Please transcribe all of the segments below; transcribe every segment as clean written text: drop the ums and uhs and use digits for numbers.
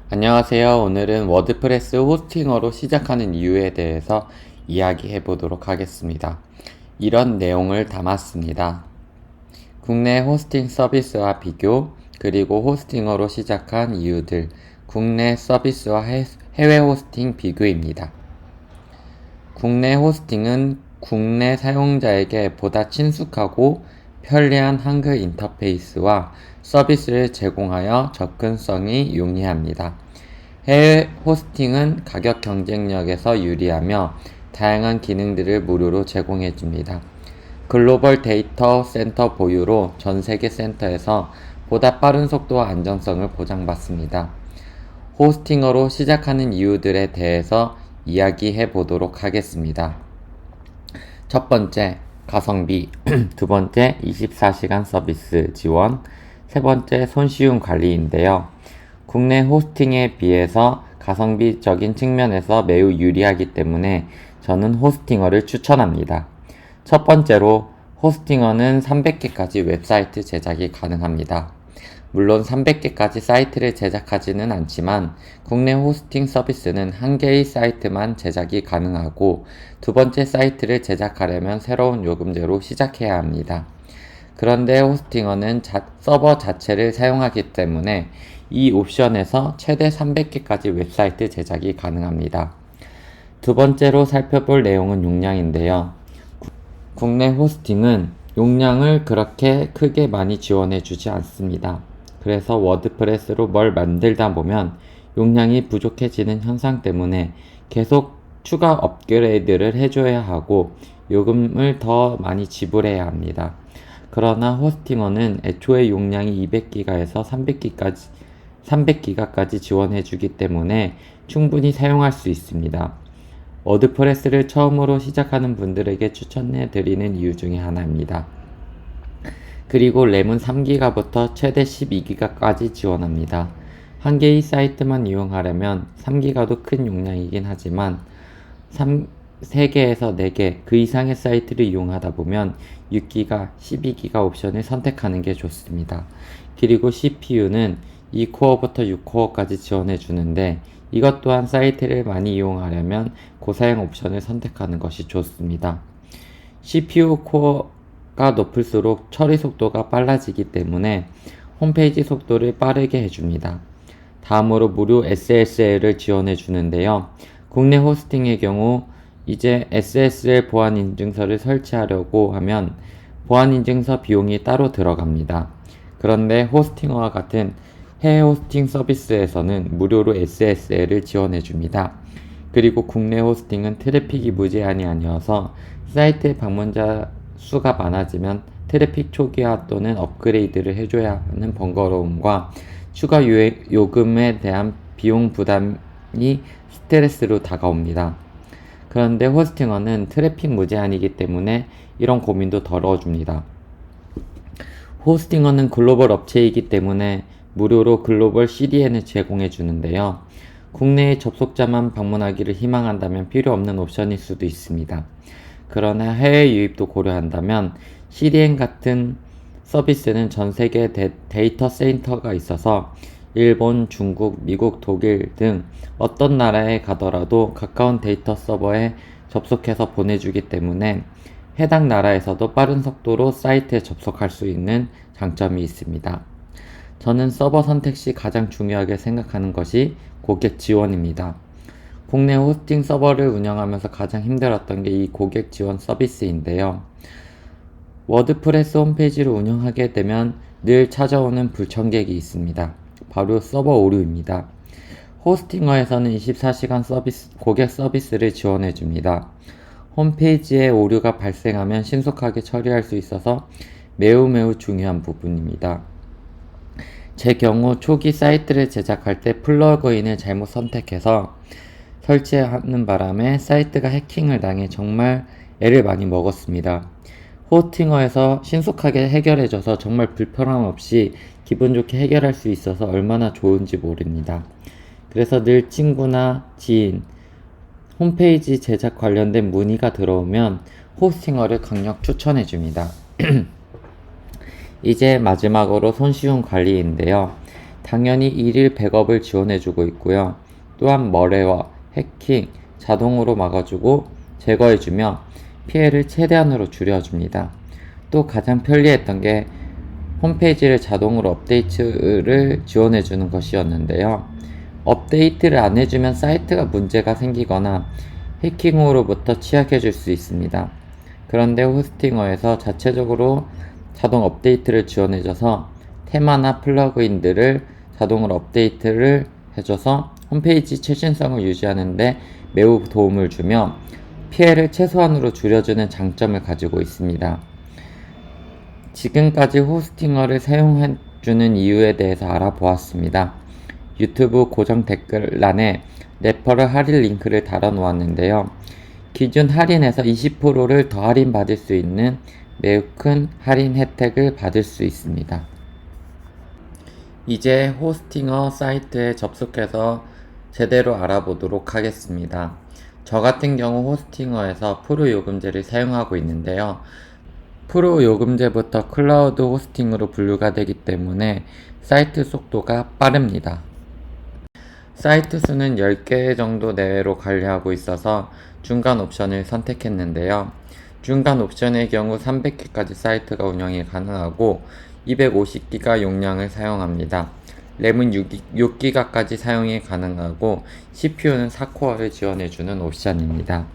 안녕하세요. 오늘은 워드프레스 호스팅어로 시작하는 이유에 대해서 이야기해 보도록 하겠습니다. 이런 내용을 담았습니다. 국내 호스팅 서비스와 비교, 그리고 호스팅어로 시작한 이유들, 국내 서비스와 해외 호스팅 비교입니다. 국내 호스팅은 국내 사용자에게 보다 친숙하고 편리한 한글 인터페이스와 서비스를 제공하여 접근성이 용이합니다. 해외 호스팅은 가격 경쟁력에서 유리하며 다양한 기능들을 무료로 제공해줍니다. 글로벌 데이터 센터 보유로 전 세계 센터에서 보다 빠른 속도와 안정성을 보장받습니다. 호스팅어로 시작하는 이유들에 대해서 이야기해 보도록 하겠습니다. 첫 번째, 가성비. 두 번째, 24시간 서비스 지원. 세 번째, 손쉬운 관리인데요. 국내 호스팅에 비해서 가성비적인 측면에서 매우 유리하기 때문에 저는 호스팅어를 추천합니다. 첫 번째로, 호스팅어는 300개까지 웹사이트 제작이 가능합니다. 물론 300개까지 사이트를 제작하지는 않지만 국내 호스팅 서비스는 한 개의 사이트만 제작이 가능하고 두 번째 사이트를 제작하려면 새로운 요금제로 시작해야 합니다. 그런데 호스팅어는 서버 자체를 사용하기 때문에 이 옵션에서 최대 300개까지 웹사이트 제작이 가능합니다. 두 번째로 살펴볼 내용은 용량인데요. 국내 호스팅은 용량을 그렇게 크게 많이 지원해 주지 않습니다. 그래서 워드프레스로 뭘 만들다 보면 용량이 부족해지는 현상 때문에 계속 추가 업그레이드를 해줘야 하고 요금을 더 많이 지불해야 합니다. 그러나 호스팅어는 애초에 용량이 200기가에서 300기가까지 지원해주기 때문에 충분히 사용할 수 있습니다. 워드프레스를 처음으로 시작하는 분들에게 추천해드리는 이유 중에 하나입니다. 그리고 램은 3기가부터 최대 12기가까지 지원합니다. 한 개의 사이트만 이용하려면 3기가도 큰 용량이긴 하지만 3개에서 4개 그 이상의 사이트를 이용하다 보면 6기가, 12기가 옵션을 선택하는 게 좋습니다. 그리고 CPU는 2코어부터 6코어까지 지원해 주는데 이것 또한 사이트를 많이 이용하려면 고사양 옵션을 선택하는 것이 좋습니다. CPU 코어가 높을수록 처리 속도가 빨라지기 때문에 홈페이지 속도를 빠르게 해줍니다. 다음으로 무료 SSL을 지원해 주는데요. 국내 호스팅의 경우 이제 SSL 보안 인증서를 설치하려고 하면 보안 인증서 비용이 따로 들어갑니다. 그런데 호스팅어와 같은 해외 호스팅 서비스에서는 무료로 SSL을 지원해 줍니다. 그리고 국내 호스팅은 트래픽이 무제한이 아니어서 사이트 방문자 수가 많아지면 트래픽 초기화 또는 업그레이드를 해줘야 하는 번거로움과 추가 요금에 대한 비용 부담이 스트레스로 다가옵니다. 그런데 호스팅어는 트래픽 무제한이기 때문에 이런 고민도 덜어줍니다. 호스팅어는 글로벌 업체이기 때문에 무료로 글로벌 CDN을 제공해 주는데요. 국내의 접속자만 방문하기를 희망한다면 필요 없는 옵션일 수도 있습니다. 그러나 해외 유입도 고려한다면 CDN 같은 서비스는 전 세계 데이터 센터가 있어서 일본, 중국, 미국, 독일 등 어떤 나라에 가더라도 가까운 데이터 서버에 접속해서 보내주기 때문에 해당 나라에서도 빠른 속도로 사이트에 접속할 수 있는 장점이 있습니다. 저는 서버 선택 시 가장 중요하게 생각하는 것이 고객 지원입니다. 국내 호스팅 서버를 운영하면서 가장 힘들었던 게 이 고객 지원 서비스인데요. 워드프레스 홈페이지를 운영하게 되면 늘 찾아오는 불청객이 있습니다. 바로 서버 오류입니다. 호스팅어에서는 24시간 고객 서비스를 지원해 줍니다. 홈페이지에 오류가 발생하면 신속하게 처리할 수 있어서 매우 중요한 부분입니다. 제 경우 초기 사이트를 제작할 때 플러그인을 잘못 선택해서 설치하는 바람에 사이트가 해킹을 당해 정말 애를 많이 먹었습니다. 호스팅어에서 신속하게 해결해줘서 정말 불편함 없이 기분 좋게 해결할 수 있어서 얼마나 좋은지 모릅니다. 그래서 늘 친구나 지인, 홈페이지 제작 관련된 문의가 들어오면 호스팅어를 강력 추천해줍니다. 이제 마지막으로 손쉬운 관리인데요. 당연히 일일 백업을 지원해주고 있고요. 또한 멀웨어, 해킹, 자동으로 막아주고 제거해주며 피해를 최대한으로 줄여줍니다. 또 가장 편리했던 게 홈페이지를 자동으로 업데이트를 지원해주는 것이었는데요. 업데이트를 안 해주면 사이트가 문제가 생기거나 해킹으로부터 취약해질 수 있습니다. 그런데 호스팅어에서 자체적으로 자동 업데이트를 지원해줘서 테마나 플러그인들을 자동으로 업데이트를 해줘서 홈페이지 최신성을 유지하는데 매우 도움을 주며 피해를 최소한으로 줄여주는 장점을 가지고 있습니다. 지금까지 호스팅어를 사용해주는 이유에 대해서 알아보았습니다. 유튜브 고정 댓글란에 레퍼럴 할인 링크를 달아놓았는데요. 기존 할인에서 20%를 더 할인 받을 수 있는 매우 큰 할인 혜택을 받을 수 있습니다. 이제 호스팅어 사이트에 접속해서 제대로 알아보도록 하겠습니다. 저 같은 경우 호스팅어에서 프로 요금제를 사용하고 있는데요. 프로 요금제부터 클라우드 호스팅으로 분류가 되기 때문에 사이트 속도가 빠릅니다. 사이트 수는 10개 정도 내외로 관리하고 있어서 중간 옵션을 선택했는데요. 중간 옵션의 경우 300개까지 사이트가 운영이 가능하고 250기가 용량을 사용합니다. 램은 6기가까지 사용이 가능하고 CPU는 4코어를 지원해주는 옵션입니다.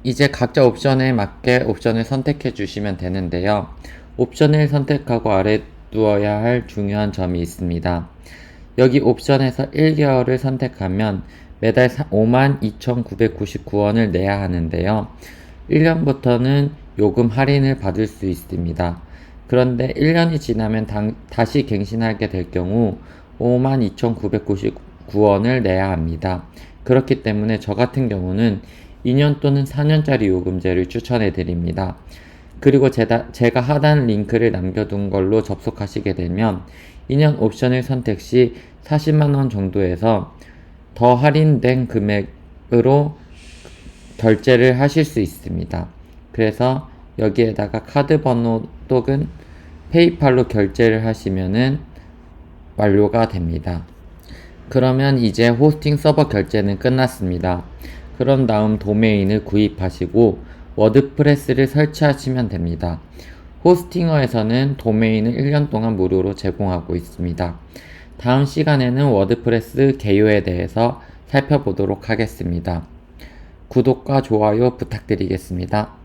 이제 각자 옵션에 맞게 옵션을 선택해 주시면 되는데요. 옵션을 선택하고 아래 두어야 할 중요한 점이 있습니다. 여기 옵션에서 1개월을 선택하면 매달 52,999원을 내야 하는데요. 1년부터는 요금 할인을 받을 수 있습니다. 그런데 1년이 지나면 다시 갱신하게 될 경우 52,999원을 내야 합니다. 그렇기 때문에 저 같은 경우는 2년 또는 4년짜리 요금제를 추천해 드립니다. 그리고 제가 하단 링크를 남겨둔 걸로 접속하시게 되면 2년 옵션을 선택 시 40만원 정도에서 더 할인된 금액으로 결제를 하실 수 있습니다. 그래서 여기에다가 카드 번호 또는 페이팔로 결제를 하시면은 완료가 됩니다. 그러면 이제 호스팅 서버 결제는 끝났습니다. 그런 다음 도메인을 구입하시고 워드프레스를 설치하시면 됩니다. 호스팅어에서는 도메인을 1년 동안 무료로 제공하고 있습니다. 다음 시간에는 워드프레스 개요에 대해서 살펴보도록 하겠습니다. 구독과 좋아요 부탁드리겠습니다.